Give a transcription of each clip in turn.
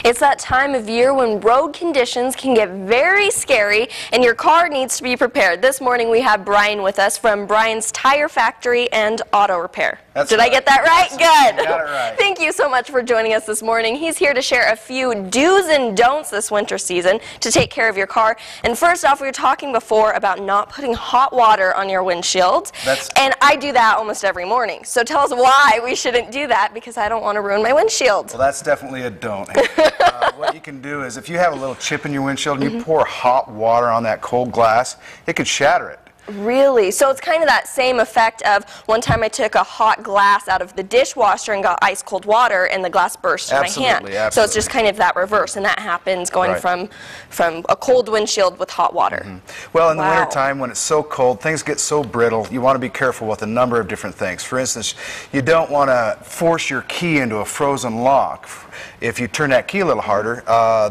It's that time of year when road conditions can get very scary and your car needs to be prepared. This morning we have Brian with us from Brian's Tire Factory and Auto Repair. Did I get that right? Good. You got it right. Thank you so much for joining us this morning. He's here to share a few do's and don'ts this winter season to take care of your car. And first off, we were talking before about not putting hot water on your windshield. And I do that almost every morning. So tell us why we shouldn't do that, because I don't want to ruin my windshield. Well, that's definitely a don't. What you can do is, if you have a little chip in your windshield and you pour hot water on that cold glass, it could shatter it. Really? So it's kind of that same effect of one time I took a hot glass out of the dishwasher and got ice cold water and the glass burst in my hand. Absolutely. So it's just kind of that reverse, and that happens going from a cold windshield with hot water. Well, in the wintertime when it's so cold, things get so brittle, you want to be careful with a number of different things. For instance, you don't want to force your key into a frozen lock. If you turn that key a little harder,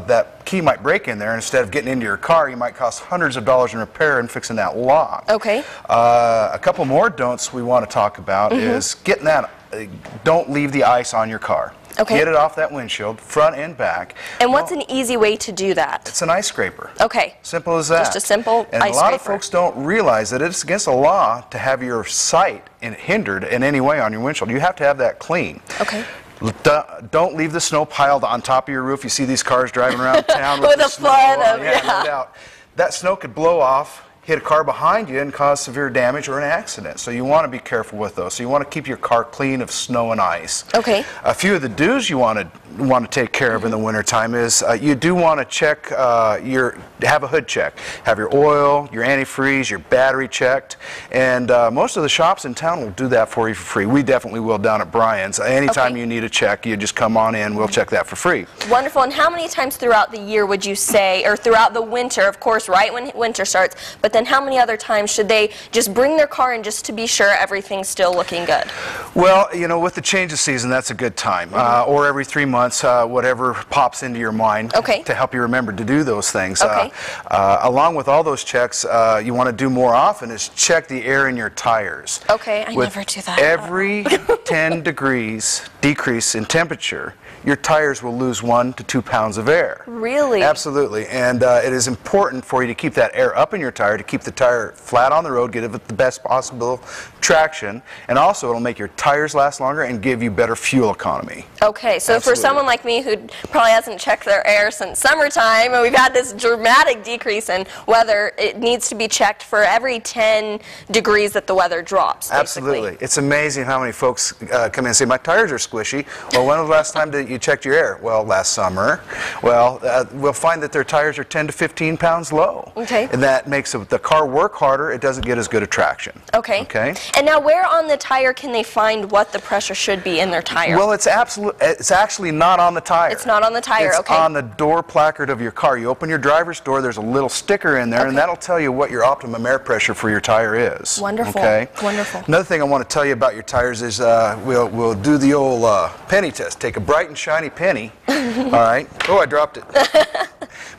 that key might break in there. Instead of getting into your car, you might cost hundreds of dollars in repair and fixing that lock. Okay. A couple more don'ts we want to talk about is getting that, don't leave the ice on your car. Okay. Get it off that windshield, front and back. And what's an easy way to do that? It's an ice scraper. Okay. Simple as that. Just a simple ice scraper. And a lot of folks don't realize that it's against the law to have your sight hindered in any way on your windshield. You have to have that clean. Okay. Don't leave the snow piled on top of your roof. You see these cars driving around town with a flood of, no doubt. That snow could blow off, hit a car behind you, and cause severe damage or an accident. So you want to be careful with those. So you want to keep your car clean of snow and ice. Okay. A few of the do's you want to take care of in the wintertime is you do want to check have a hood check. Have your oil, your antifreeze, your battery checked. And most of the shops in town will do that for you for free. We definitely will down at Brian's. Anytime you need a check, you just come on in. We'll check that for free. Wonderful. And how many times throughout the year would you say, or throughout the winter, of course, right when winter starts, but then how many other times should they just bring their car in just to be sure everything's still looking good? Well, you know, with the change of season, that's a good time. Or every 3 months, whatever pops into your mind to help you remember to do those things. Along with all those checks, you want to do more often is check the air in your tires. Okay, I never do that. Every 10 degrees decrease in temperature, your tires will lose 1 to 2 pounds of air. Really? Absolutely. And it is important for you to keep that air up in your tire, to keep the tire flat on the road, give it the best possible traction, and also it'll make your tires last longer and give you better fuel economy. Okay, so for someone like me who probably hasn't checked their air since summertime, and we've had this dramatic decrease in weather, it needs to be checked for every 10 degrees that the weather drops, basically. Absolutely. It's amazing how many folks come in and say, my tires are squishy. Well, when was the last time that you checked your air? Well, last summer. Well, we'll find that their tires are 10 to 15 pounds low. Okay. And that makes the car work harder. It doesn't get as good a traction. Okay. Okay. And now where on the tire can they find what the pressure should be in their tire? Well, it's actually not on the tire. It's not on the tire, it's on the door placard of your car. You open your driver's door, there's a little sticker in there, and that'll tell you what your optimum air pressure for your tire is. Wonderful. Okay. Wonderful. Another thing I want to tell you about your tires is we'll do the old penny test. Take a bright and shiny penny. All right. Oh, I dropped it.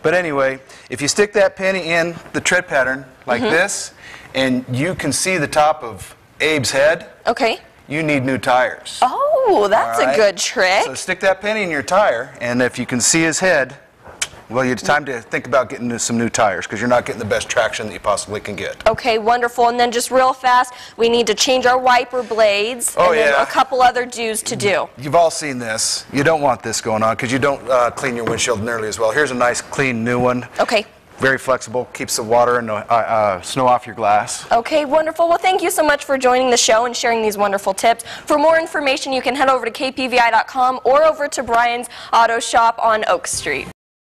But anyway, if you stick that penny in the tread pattern like this, and you can see the top of Abe's head, you need new tires. Oh, that's a good trick. So stick that penny in your tire, and if you can see his head, well, it's time to think about getting some new tires, because you're not getting the best traction that you possibly can get. Okay, wonderful. And then just real fast, we need to change our wiper blades, and then a couple other do's to do. You've all seen this. You don't want this going on, because you don't clean your windshield nearly as well. Here's a nice, clean, new one. Okay. Very flexible, keeps the water and snow off your glass. Okay, wonderful. Well, thank you so much for joining the show and sharing these wonderful tips. For more information, you can head over to kpvi.com or over to Brian's Auto Shop on Oak Street.